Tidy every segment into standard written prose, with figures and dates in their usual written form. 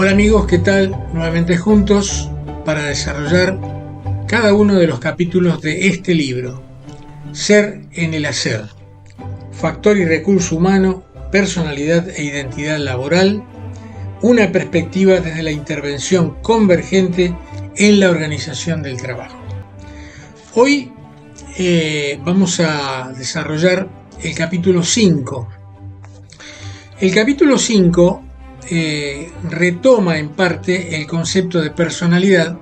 Hola amigos, ¿qué tal? Nuevamente juntos para desarrollar cada uno de los capítulos de este libro, Ser en el Hacer, Factor y Recurso Humano, Personalidad e Identidad Laboral, una perspectiva desde la intervención convergente en la organización del trabajo. Hoy vamos a desarrollar el capítulo 5. El capítulo 5 retoma en parte el concepto de personalidad,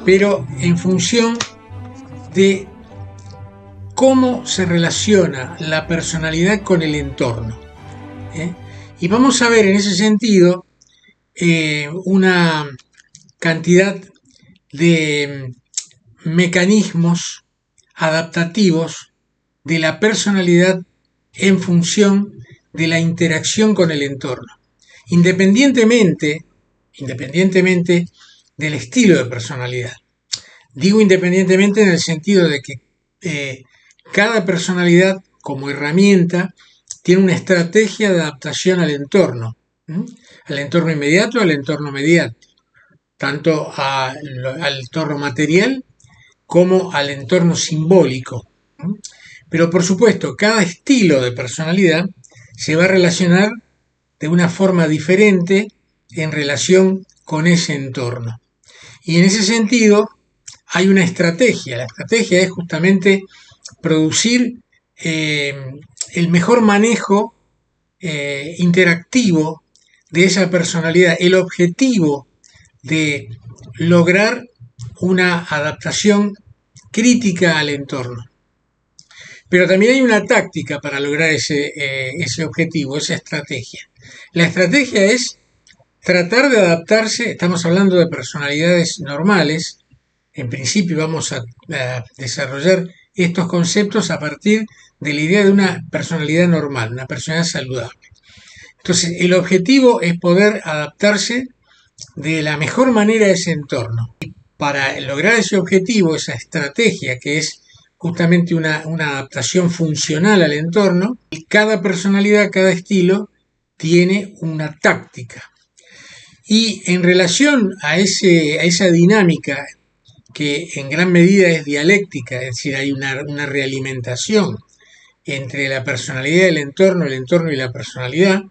pero en función de cómo se relaciona la personalidad con el entorno. Y vamos a ver en ese sentido una cantidad de mecanismos adaptativos de la personalidad en función de la interacción con el entorno. Independientemente del estilo de personalidad. Digo independientemente en el sentido de que cada personalidad como herramienta tiene una estrategia de adaptación al entorno inmediato, al entorno mediato, tanto al entorno material como al entorno simbólico. Pero por supuesto, cada estilo de personalidad se va a relacionar de una forma diferente en relación con ese entorno. Y en ese sentido hay una estrategia. La estrategia es justamente producir el mejor manejo interactivo de esa personalidad, el objetivo de lograr una adaptación crítica al entorno. Pero también hay una táctica para lograr ese objetivo, esa estrategia. La estrategia es tratar de adaptarse, estamos hablando de personalidades normales, en principio vamos a desarrollar estos conceptos a partir de la idea de una personalidad normal, una personalidad saludable. Entonces, el objetivo es poder adaptarse de la mejor manera a ese entorno. Y para lograr ese objetivo, esa estrategia que es justamente una adaptación funcional al entorno, cada personalidad, cada estilo tiene una táctica. Y en relación a esa dinámica, que en gran medida es dialéctica, es decir, hay una realimentación entre la personalidad y el entorno y la personalidad.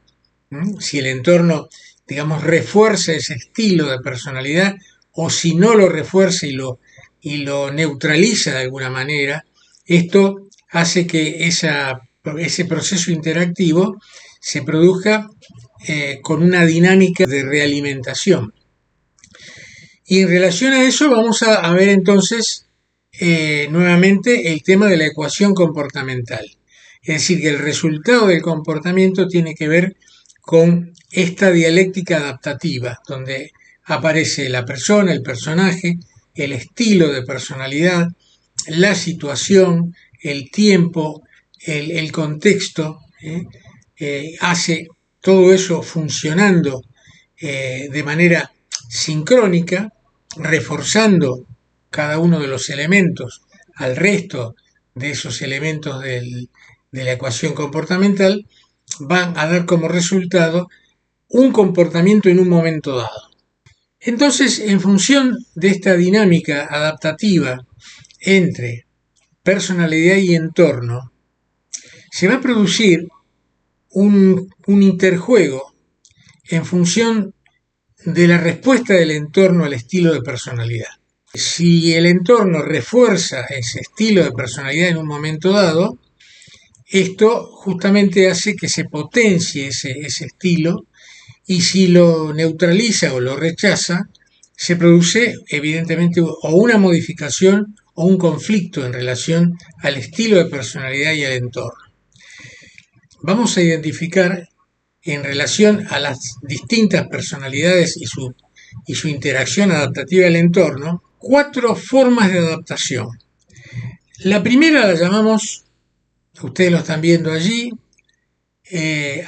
Si el entorno, digamos, refuerza ese estilo de personalidad, o si no lo refuerza y lo neutraliza de alguna manera, esto hace que ese proceso interactivo se produzca con una dinámica de realimentación. Y en relación a eso vamos a ver entonces nuevamente el tema de la ecuación comportamental. Es decir, que el resultado del comportamiento tiene que ver con esta dialéctica adaptativa, donde aparece la persona, el personaje, el estilo de personalidad, la situación, el tiempo, el contexto, hace todo eso funcionando de manera sincrónica, reforzando cada uno de los elementos al resto de esos elementos de la ecuación comportamental, van a dar como resultado un comportamiento en un momento dado. Entonces, en función de esta dinámica adaptativa entre personalidad y entorno, se va a producir un interjuego en función de la respuesta del entorno al estilo de personalidad. Si el entorno refuerza ese estilo de personalidad en un momento dado, esto justamente hace que se potencie ese estilo, y si lo neutraliza o lo rechaza, se produce evidentemente o una modificación o un conflicto en relación al estilo de personalidad y al entorno. Vamos a identificar en relación a las distintas personalidades y su interacción adaptativa al entorno, 4 formas de adaptación. La primera la llamamos, ustedes lo están viendo allí,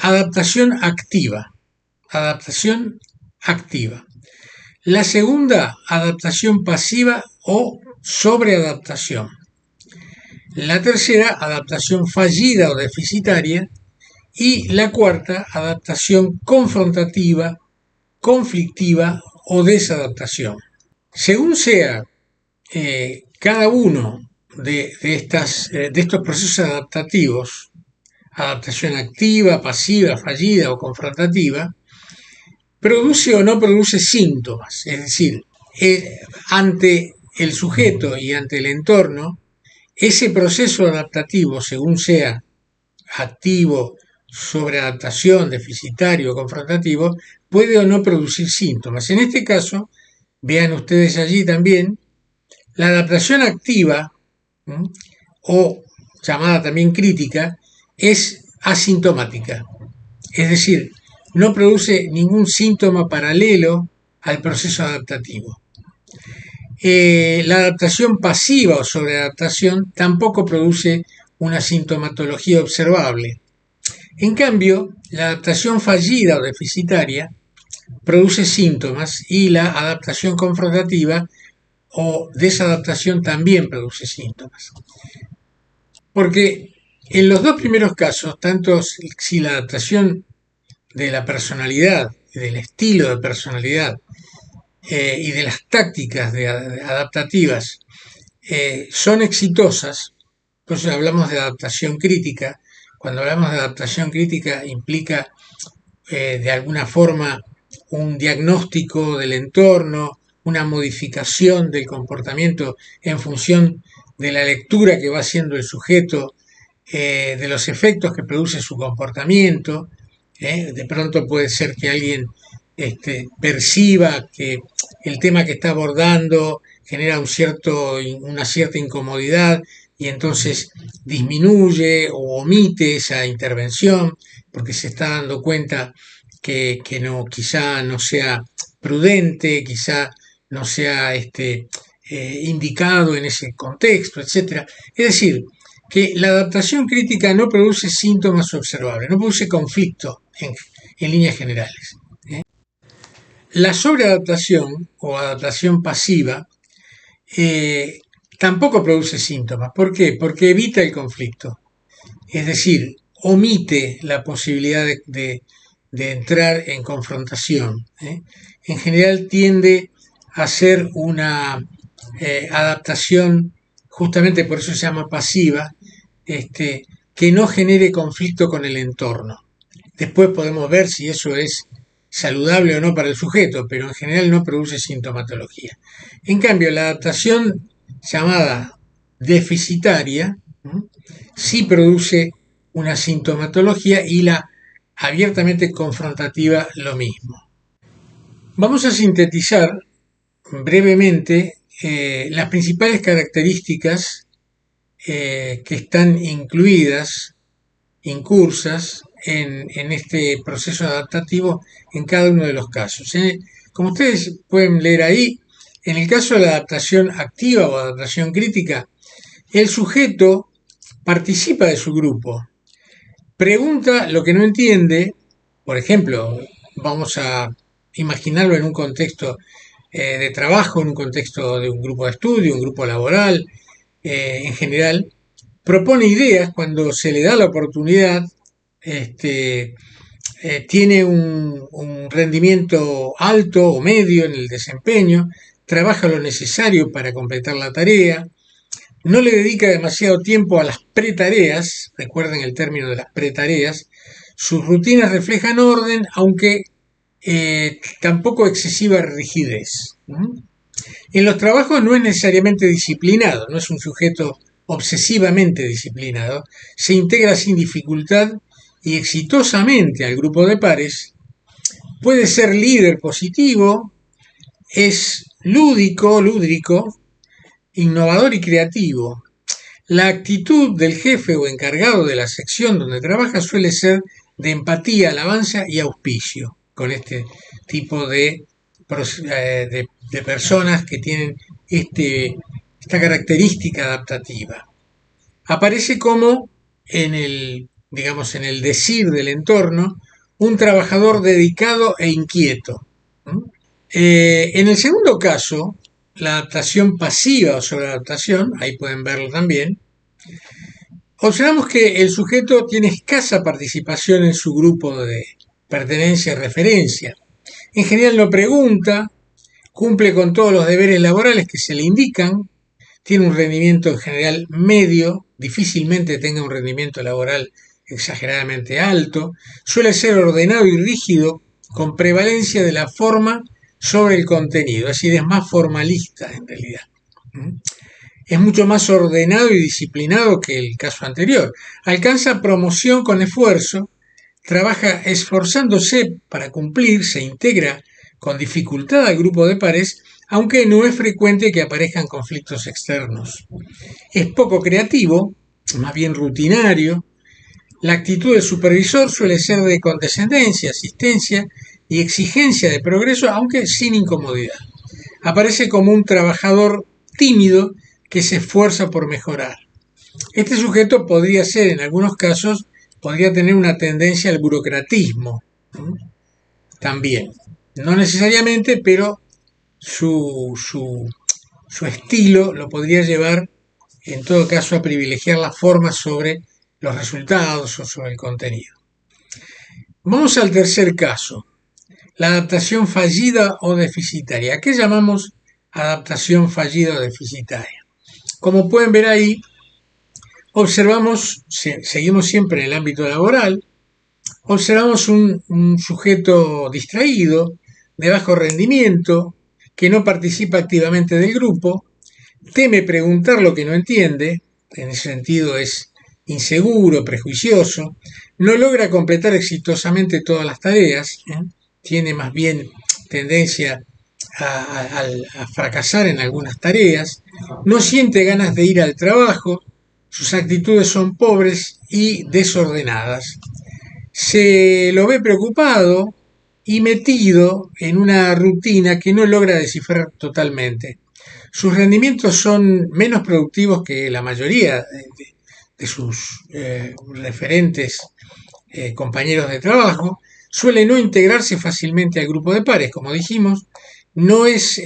adaptación activa. Adaptación activa. La segunda, adaptación pasiva o sobreadaptación. La tercera, adaptación fallida o deficitaria. Y la cuarta, adaptación confrontativa conflictiva o desadaptación. Según sea cada uno de estos procesos adaptativos, adaptación activa, pasiva, fallida o confrontativa, produce o no produce síntomas, es decir, ante el sujeto y ante el entorno, ese proceso adaptativo, según sea activo, sobreadaptación, deficitario o confrontativo, puede o no producir síntomas. En este caso, vean ustedes allí también, la adaptación activa, o llamada también crítica, es asintomática. Es decir, no produce ningún síntoma paralelo al proceso adaptativo. La adaptación pasiva o sobreadaptación tampoco produce una sintomatología observable. En cambio, la adaptación fallida o deficitaria produce síntomas y la adaptación confrontativa o desadaptación también produce síntomas. Porque en los dos primeros casos, tanto si la adaptación de la personalidad, del estilo de personalidad y de las tácticas adaptativas son exitosas, pues hablamos de adaptación crítica. Cuando hablamos de adaptación crítica implica de alguna forma un diagnóstico del entorno, una modificación del comportamiento en función de la lectura que va haciendo el sujeto, de los efectos que produce su comportamiento. De pronto puede ser que alguien perciba que el tema que está abordando genera una cierta incomodidad y entonces disminuye o omite esa intervención porque se está dando cuenta que no, quizá no sea prudente, quizá no sea indicado en ese contexto, etc. Es decir, que la adaptación crítica no produce síntomas observables, no produce conflicto en líneas generales. La sobreadaptación o adaptación pasiva tampoco produce síntomas. ¿Por qué? Porque evita el conflicto. Es decir, omite la posibilidad de entrar en confrontación. En general tiende a ser una adaptación, justamente por eso se llama pasiva, que no genere conflicto con el entorno. Después podemos ver si eso es saludable o no para el sujeto, pero en general no produce sintomatología. En cambio, la adaptación llamada deficitaria sí produce una sintomatología y la abiertamente confrontativa lo mismo. Vamos a sintetizar brevemente las principales características que están incursas en este proceso adaptativo en cada uno de los casos. Como ustedes pueden leer ahí, en el caso de la adaptación activa o adaptación crítica, el sujeto participa de su grupo, pregunta lo que no entiende. Por ejemplo, vamos a imaginarlo en un contexto de trabajo, en un contexto de un grupo de estudio, un grupo laboral, en general, propone ideas cuando se le da la oportunidad, tiene un rendimiento alto o medio en el desempeño, trabaja lo necesario para completar la tarea, no le dedica demasiado tiempo a las pretareas, recuerden el término de las pretareas, sus rutinas reflejan orden, aunque tampoco excesiva rigidez. En los trabajos no es necesariamente disciplinado, no es un sujeto obsesivamente disciplinado, se integra sin dificultad y exitosamente al grupo de pares, puede ser líder positivo, es lúdrico, innovador y creativo. La actitud del jefe o encargado de la sección donde trabaja suele ser de empatía, alabanza y auspicio con este tipo de personas que tienen esta característica adaptativa. Aparece como en el decir del entorno, un trabajador dedicado e inquieto. En el segundo caso, la adaptación pasiva o sobreadaptación, ahí pueden verlo también, observamos que el sujeto tiene escasa participación en su grupo de pertenencia y referencia. En general no pregunta, cumple con todos los deberes laborales que se le indican, tiene un rendimiento en general medio, difícilmente tenga un rendimiento laboral exageradamente alto, suele ser ordenado y rígido con prevalencia de la forma sobre el contenido, es decir, es más formalista en realidad. Es mucho más ordenado y disciplinado que el caso anterior. Alcanza promoción con esfuerzo, trabaja esforzándose para cumplir, se integra con dificultad al grupo de pares, aunque no es frecuente que aparezcan conflictos externos. Es poco creativo, más bien rutinario. La actitud del supervisor suele ser de condescendencia, asistencia y exigencia de progreso, aunque sin incomodidad. Aparece como un trabajador tímido que se esfuerza por mejorar. Este sujeto podría ser, en algunos casos, podría tener una tendencia al burocratismo, también. No necesariamente, pero su estilo lo podría llevar, en todo caso, a privilegiar las formas sobre los resultados o sobre el contenido. Vamos al tercer caso, la adaptación fallida o deficitaria. ¿Qué llamamos adaptación fallida o deficitaria? Como pueden ver ahí, observamos, seguimos siempre en el ámbito laboral, observamos un sujeto distraído, de bajo rendimiento, que no participa activamente del grupo, teme preguntar lo que no entiende, en ese sentido es inseguro, prejuicioso, no logra completar exitosamente todas las tareas, tiene más bien tendencia a fracasar en algunas tareas, no siente ganas de ir al trabajo, sus actitudes son pobres y desordenadas. Se lo ve preocupado y metido en una rutina que no logra descifrar totalmente. Sus rendimientos son menos productivos que la mayoría de sus referentes compañeros de trabajo, suele no integrarse fácilmente al grupo de pares, como dijimos, no es,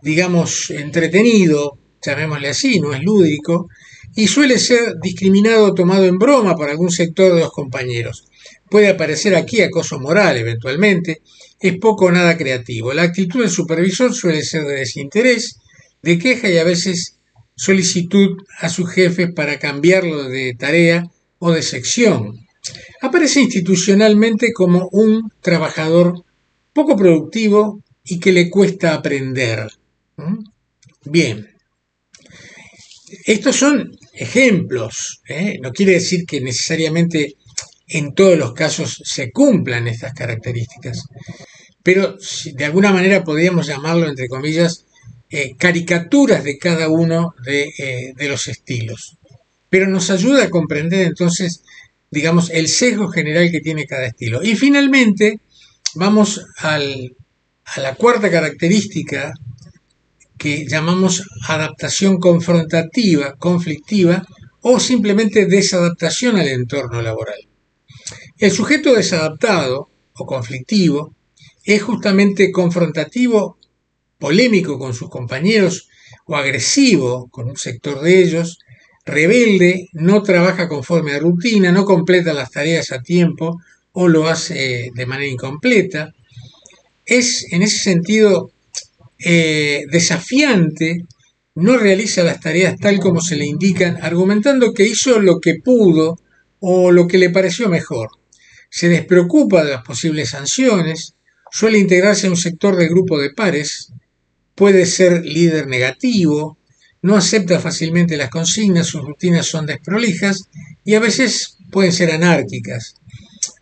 digamos, entretenido, llamémosle así, no es lúdico, y suele ser discriminado o tomado en broma por algún sector de los compañeros. Puede aparecer aquí acoso moral eventualmente, es poco o nada creativo. La actitud del supervisor suele ser de desinterés, de queja y a veces solicitud a sus jefes para cambiarlo de tarea o de sección. Aparece institucionalmente como un trabajador poco productivo y que le cuesta aprender. Bien, estos son ejemplos, no quiere decir que necesariamente en todos los casos se cumplan estas características, pero de alguna manera podríamos llamarlo, entre comillas, caricaturas de cada uno de los estilos. Pero nos ayuda a comprender entonces, digamos, el sesgo general que tiene cada estilo. Y finalmente, vamos a la cuarta característica que llamamos adaptación confrontativa, conflictiva o simplemente desadaptación al entorno laboral. El sujeto desadaptado o conflictivo es justamente confrontativo, polémico con sus compañeros o agresivo con un sector de ellos, rebelde, no trabaja conforme a rutina, no completa las tareas a tiempo o lo hace de manera incompleta. Es en ese sentido desafiante, no realiza las tareas tal como se le indican, argumentando que hizo lo que pudo o lo que le pareció mejor. Se despreocupa de las posibles sanciones, suele integrarse a un sector de grupo de pares, puede ser líder negativo, no acepta fácilmente las consignas, sus rutinas son desprolijas y a veces pueden ser anárquicas.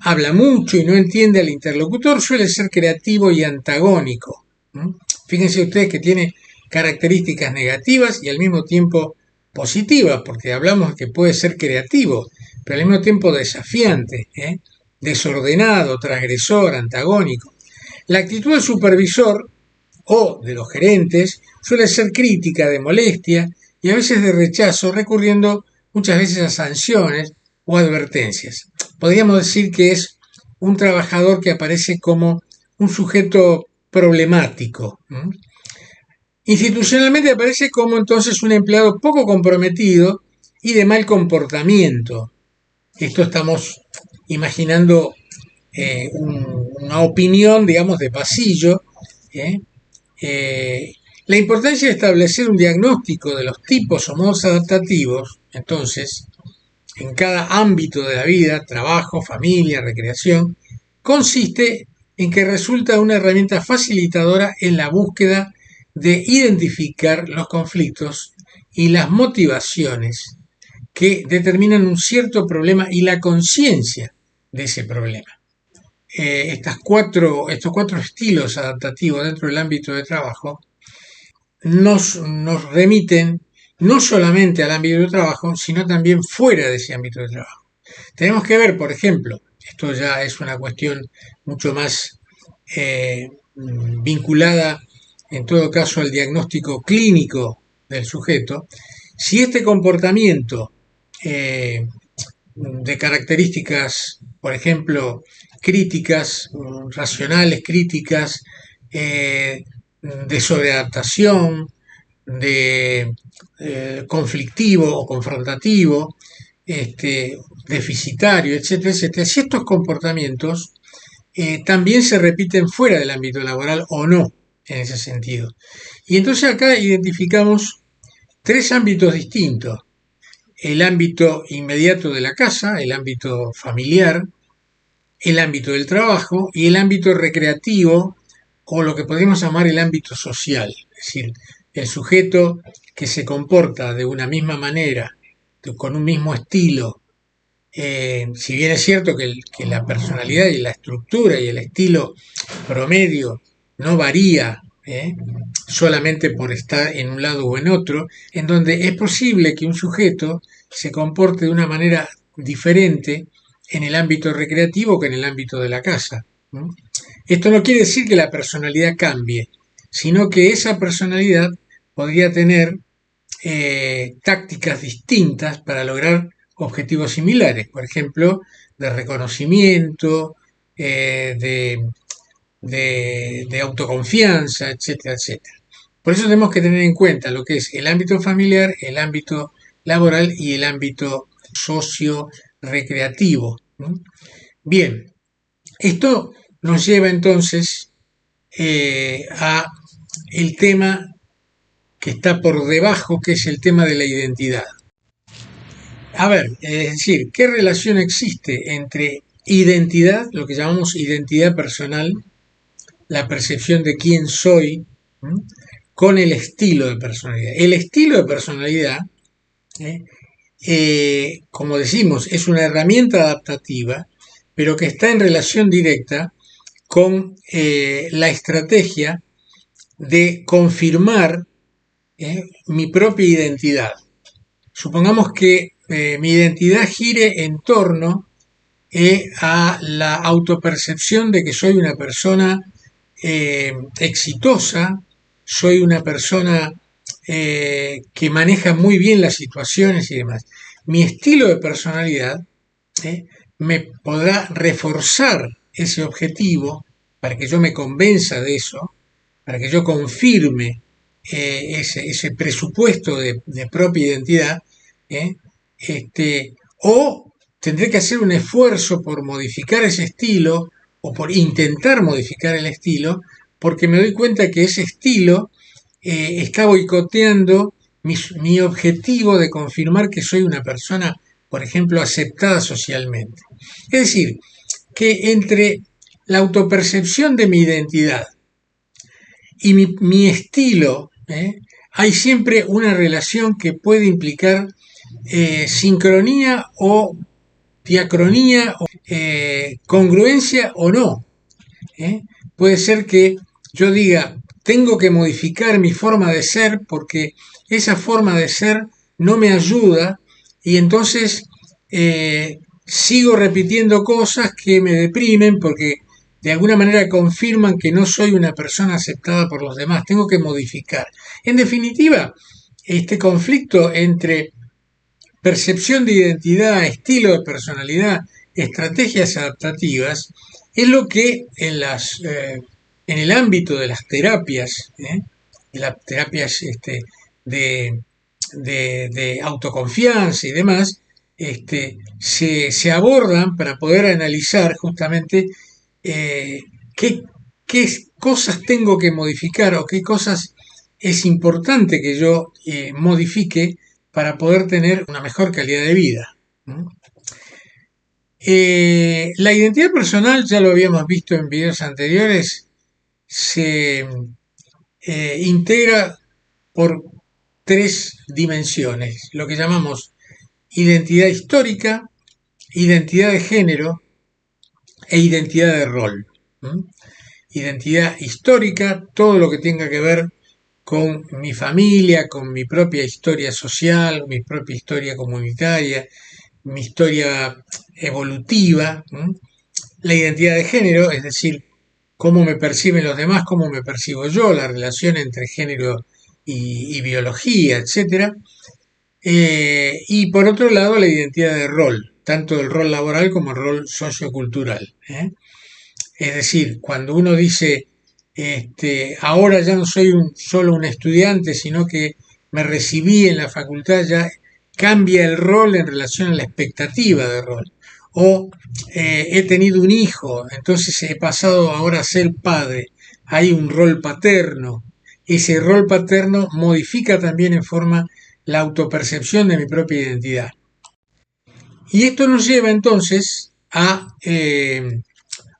Habla mucho y no entiende al interlocutor, suele ser creativo y antagónico. Fíjense ustedes que tiene características negativas y al mismo tiempo positivas, porque hablamos que puede ser creativo, pero al mismo tiempo desafiante, desordenado, transgresor, antagónico. La actitud del supervisor o de los gerentes suele ser crítica, de molestia y a veces de rechazo, recurriendo muchas veces a sanciones o advertencias. Podríamos decir que es un trabajador que aparece como un sujeto problemático. Institucionalmente aparece como entonces un empleado poco comprometido y de mal comportamiento. Esto estamos imaginando un una opinión, digamos, de pasillo. ¿eh? La importancia de establecer un diagnóstico de los tipos o modos adaptativos, entonces, en cada ámbito de la vida, trabajo, familia, recreación, consiste en que resulta una herramienta facilitadora en la búsqueda de identificar los conflictos y las motivaciones que determinan un cierto problema y la conciencia de ese problema. Estos cuatro estilos adaptativos dentro del ámbito de trabajo nos remiten no solamente al ámbito de trabajo, sino también fuera de ese ámbito de trabajo. Tenemos que ver, por ejemplo, esto ya es una cuestión mucho más vinculada, en todo caso, al diagnóstico clínico del sujeto, si este comportamiento de características, por ejemplo, críticas, racionales, críticas, de sobreadaptación, de conflictivo o confrontativo, deficitario, etcétera, etcétera. Si estos comportamientos también se repiten fuera del ámbito laboral o no, en ese sentido. Y entonces acá identificamos tres ámbitos distintos. El ámbito inmediato de la casa, el ámbito familiar, el ámbito del trabajo y el ámbito recreativo o lo que podemos llamar el ámbito social. Es decir, el sujeto que se comporta de una misma manera, con un mismo estilo, si bien es cierto que la personalidad y la estructura y el estilo promedio no varía solamente por estar en un lado o en otro, en donde es posible que un sujeto se comporte de una manera diferente en el ámbito recreativo que en el ámbito de la casa. Esto no quiere decir que la personalidad cambie, sino que esa personalidad podría tener tácticas distintas para lograr objetivos similares, por ejemplo, de reconocimiento, de autoconfianza, etcétera, etcétera. Por eso tenemos que tener en cuenta lo que es el ámbito familiar, el ámbito laboral y el ámbito socio-recreativo. Bien, esto nos lleva entonces a el tema que está por debajo, que es el tema de la identidad. A ver, es decir, ¿qué relación existe entre identidad, lo que llamamos identidad personal, la percepción de quién soy, con el estilo de personalidad? El estilo de personalidad, como decimos, es una herramienta adaptativa, pero que está en relación directa con la estrategia de confirmar mi propia identidad. Supongamos que mi identidad gire en torno a la autopercepción de que soy una persona exitosa, soy una persona que maneja muy bien las situaciones y demás. Mi estilo de personalidad me podrá reforzar ese objetivo para que yo me convenza de eso, para que yo confirme ese presupuesto de propia identidad, o tendré que hacer un esfuerzo por modificar ese estilo o por intentar modificar el estilo, porque me doy cuenta que ese estilo está boicoteando mi objetivo de confirmar que soy una persona, por ejemplo, aceptada socialmente. Es decir, que entre la autopercepción de mi identidad y mi estilo, hay siempre una relación que puede implicar sincronía o diacronía, o, congruencia o no. Puede ser que yo diga, tengo que modificar mi forma de ser porque esa forma de ser no me ayuda y entonces sigo repitiendo cosas que me deprimen porque de alguna manera confirman que no soy una persona aceptada por los demás. Tengo que modificar. En definitiva, este conflicto entre percepción de identidad, estilo de personalidad, estrategias adaptativas, es lo que en el ámbito de las terapias, de las terapias de autoconfianza y demás, se abordan para poder analizar justamente qué, qué cosas tengo que modificar o qué cosas es importante que yo modifique para poder tener una mejor calidad de vida. ¿No? La identidad personal, ya lo habíamos visto en videos anteriores, se integra por tres dimensiones, lo que llamamos identidad histórica, identidad de género e identidad de rol. ¿Mm? Identidad histórica, todo lo que tenga que ver con mi familia, con mi propia historia social, mi propia historia comunitaria, mi historia evolutiva. ¿Mm? La identidad de género, es decir, cómo me perciben los demás, cómo me percibo yo, la relación entre género y biología, etcétera. Y por otro lado, la identidad de rol, tanto el rol laboral como el rol sociocultural. Es decir, cuando uno dice, ahora ya no soy solo un estudiante, sino que me recibí en la facultad, ya cambia el rol en relación a la expectativa de rol. O he tenido un hijo, entonces he pasado ahora a ser padre. Hay un rol paterno. Ese rol paterno modifica también en forma la autopercepción de mi propia identidad. Y esto nos lleva entonces a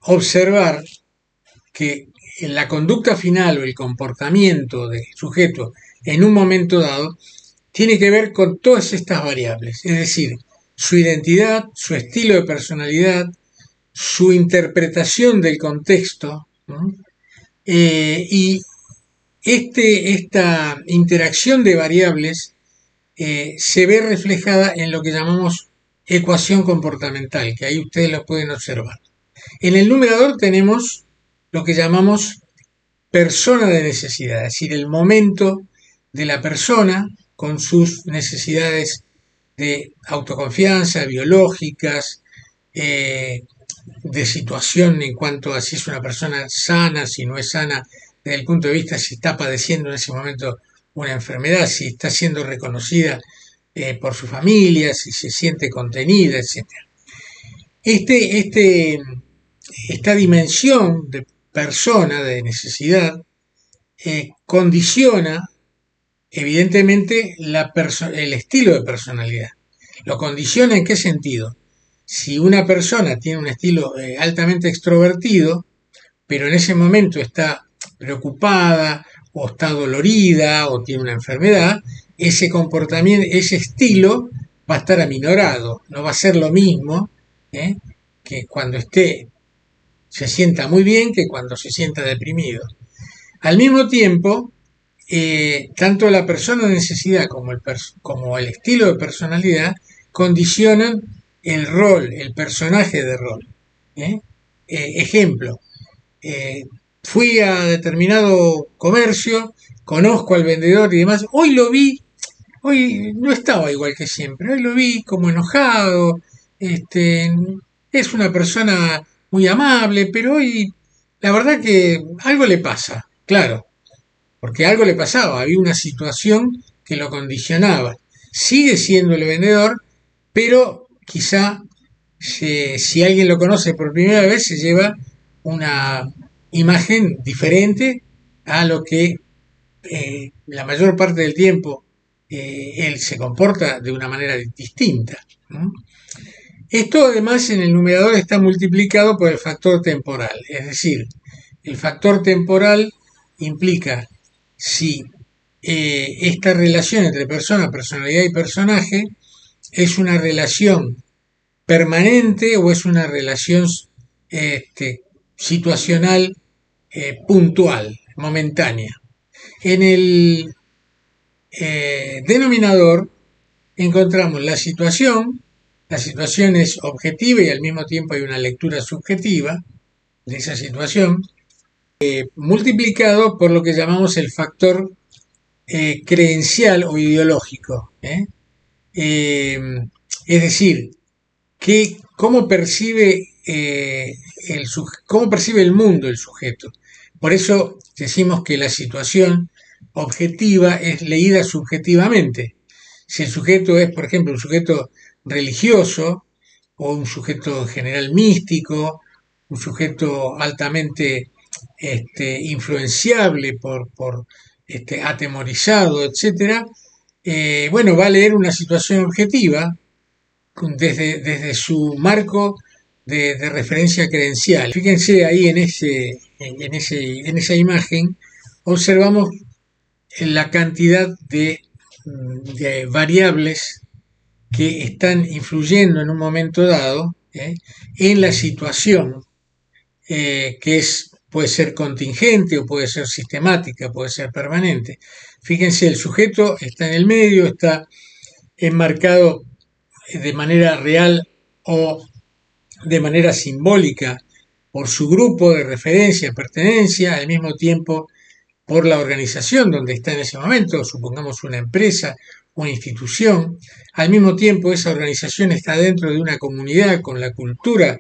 observar que la conducta final o el comportamiento del sujeto en un momento dado tiene que ver con todas estas variables, es decir, su identidad, su estilo de personalidad, su interpretación del contexto, ¿no? Y esta interacción de variables se ve reflejada en lo que llamamos ecuación comportamental, que ahí ustedes lo pueden observar. En el numerador tenemos lo que llamamos persona de necesidad, es decir, el momento de la persona con sus necesidades de autoconfianza, biológicas, de situación en cuanto a si es una persona sana, si no es sana, desde el punto de vista si está padeciendo en ese momento una enfermedad, si está siendo reconocida por su familia, si se siente contenida, etc. Esta dimensión de persona, de necesidad, condiciona evidentemente el estilo de personalidad. ¿Lo condiciona en qué sentido? Si una persona tiene un estilo altamente extrovertido, pero en ese momento está preocupada o está dolorida o tiene una enfermedad, ese comportamiento, ese estilo va a estar aminorado, no va a ser lo mismo que cuando se sienta muy bien que cuando se sienta deprimido. Al mismo tiempo, tanto la persona de necesidad como el estilo de personalidad condicionan el rol, el personaje de rol. Ejemplo, fui a determinado comercio, conozco al vendedor y demás, hoy lo vi, hoy no estaba igual que siempre, hoy lo vi como enojado, es una persona muy amable, pero hoy la verdad que algo le pasa, claro, porque algo le pasaba, había una situación que lo condicionaba. Sigue siendo el vendedor, pero quizá si alguien lo conoce por primera vez se lleva una imagen diferente a lo que la mayor parte del tiempo él se comporta de una manera distinta. ¿No? Esto además en el numerador está multiplicado por el factor temporal, es decir, el factor temporal implica si esta relación entre persona, personalidad y personaje es una relación permanente o es una relación situacional puntual, momentánea. En el denominador encontramos la situación es objetiva y al mismo tiempo hay una lectura subjetiva de esa situación, multiplicado por lo que llamamos el factor creencial o ideológico. Es decir, cómo percibe cómo percibe el mundo el sujeto. Por eso decimos que la situación objetiva es leída subjetivamente. Si el sujeto es, por ejemplo, un sujeto religioso o un sujeto en general místico un sujeto altamente influenciable por atemorizado, etcétera, bueno, va a leer una situación objetiva desde su marco de referencia credencial. Fíjense ahí en esa imagen, observamos la cantidad de variables que están influyendo en un momento dado en la situación, puede ser contingente o puede ser sistemática, puede ser permanente. Fíjense, el sujeto está en el medio, está enmarcado de manera real o de manera simbólica por su grupo de referencia, pertenencia, al mismo tiempo por la organización donde está en ese momento, supongamos una empresa, una institución. Al mismo tiempo, esa organización está dentro de una comunidad con la cultura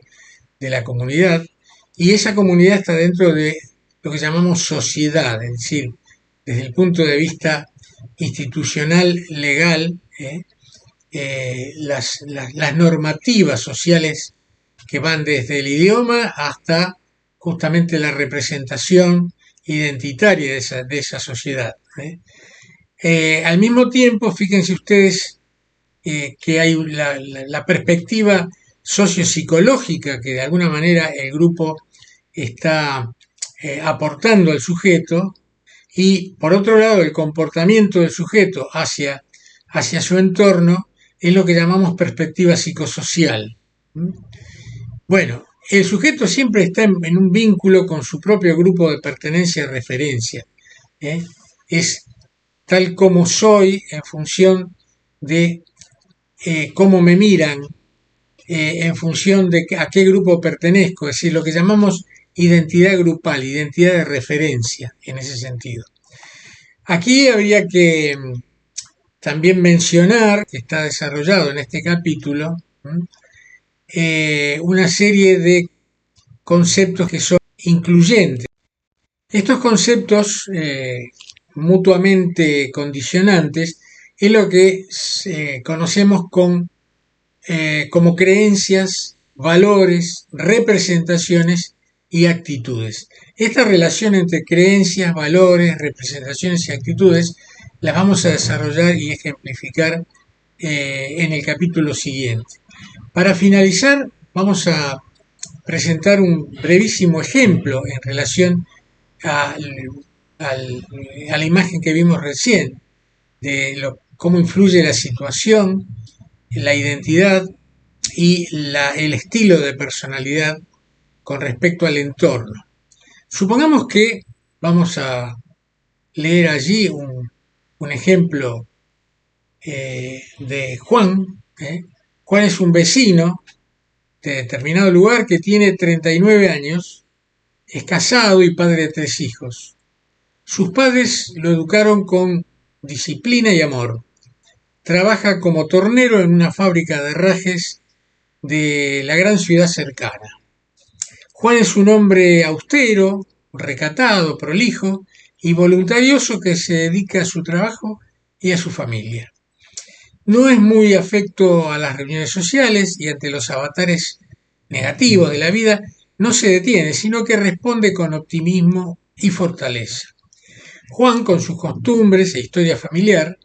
de la comunidad y esa comunidad está dentro de lo que llamamos sociedad, es decir, desde el punto de vista institucional, legal, las normativas sociales que van desde el idioma hasta justamente la representación identitaria de esa sociedad. Al mismo tiempo, fíjense ustedes que hay la perspectiva sociopsicológica que de alguna manera el grupo está aportando al sujeto y por otro lado el comportamiento del sujeto hacia su entorno es lo que llamamos perspectiva psicosocial. Bueno, el sujeto siempre está en un vínculo con su propio grupo de pertenencia y referencia. Es tal como soy en función de cómo me miran, en función de a qué grupo pertenezco, es decir, lo que llamamos identidad grupal, identidad de referencia en ese sentido. Aquí habría que también mencionar, que está desarrollado en este capítulo, una serie de conceptos que son incluyentes. Estos conceptos mutuamente condicionantes es lo que conocemos como creencias, valores, representaciones y actitudes. Esta relación entre creencias, valores, representaciones y actitudes las vamos a desarrollar y ejemplificar en el capítulo siguiente. Para finalizar, vamos a presentar un brevísimo ejemplo en relación a la imagen que vimos recién, de cómo influye la situación, la identidad y el estilo de personalidad con respecto al entorno. Supongamos que vamos a leer allí un ejemplo de Juan. Juan es un vecino de determinado lugar que tiene 39 años, es casado y padre de 3 hijos. Sus padres lo educaron con disciplina y amor. Trabaja como tornero en una fábrica de herrajes de la gran ciudad cercana. Juan es un hombre austero, recatado, prolijo y voluntarioso que se dedica a su trabajo y a su familia. No es muy afecto a las reuniones sociales y ante los avatares negativos de la vida no se detiene, sino que responde con optimismo y fortaleza. Juan, con sus costumbres e historia familiar,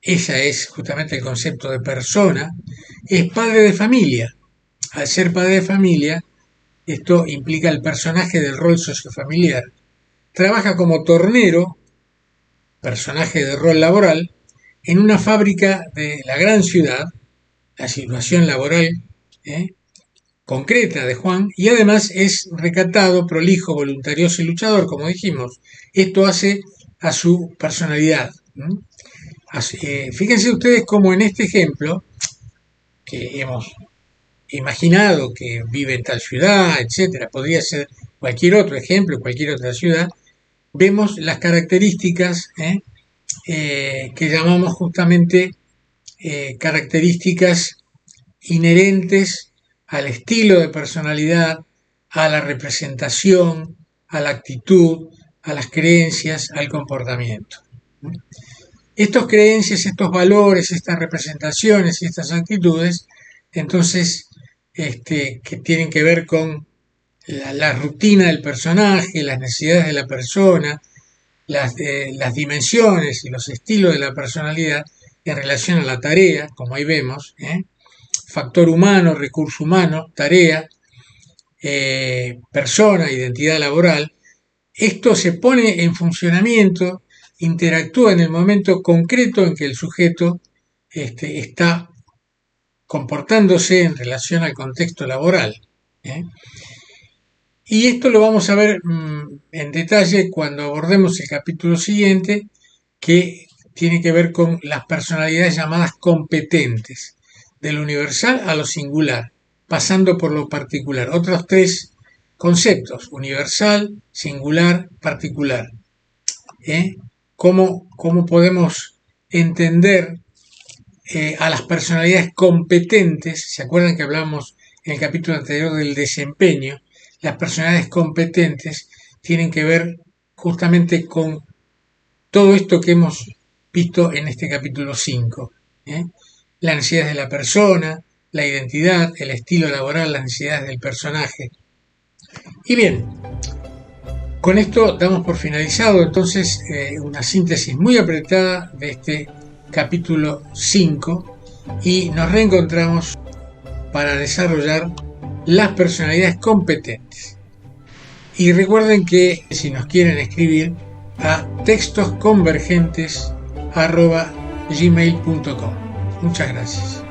ese es justamente el concepto de persona, es padre de familia. Al ser padre de familia, esto implica el personaje del rol sociofamiliar. Trabaja como tornero, personaje de rol laboral, en una fábrica de la gran ciudad, la situación laboral concreta de Juan, y además es recatado, prolijo, voluntarioso y luchador, como dijimos. Esto hace a su personalidad. Fíjense ustedes cómo en este ejemplo, que hemos imaginado que vive en tal ciudad, etcétera, podría ser cualquier otro ejemplo, cualquier otra ciudad, vemos las características que llamamos justamente características inherentes al estilo de personalidad, a la representación, a la actitud, a las creencias, al comportamiento. Estas creencias, estos valores, estas representaciones y estas actitudes, entonces, que tienen que ver con la rutina del personaje, las necesidades de la persona, las dimensiones y los estilos de la personalidad en relación a la tarea, como ahí vemos, factor humano, recurso humano, tarea, persona, identidad laboral. Esto se pone en funcionamiento, interactúa en el momento concreto en que el sujeto está comportándose en relación al contexto laboral. Y esto lo vamos a ver en detalle cuando abordemos el capítulo siguiente, que tiene que ver con las personalidades llamadas competentes, de lo universal a lo singular, pasando por lo particular. Otros tres conceptos: universal, singular, particular. ¿Cómo podemos entender a las personalidades competentes? ¿Se acuerdan que hablamos en el capítulo anterior del desempeño? Las personalidades competentes tienen que ver justamente con todo esto que hemos visto en este capítulo 5. Las necesidades de la persona, la identidad, el estilo laboral, las necesidades del personaje. Y bien, con esto damos por finalizado entonces una síntesis muy apretada de este capítulo 5 y nos reencontramos para desarrollar las personalidades competentes. Y recuerden que si nos quieren escribir a textosconvergentes@gmail.com. Muchas gracias.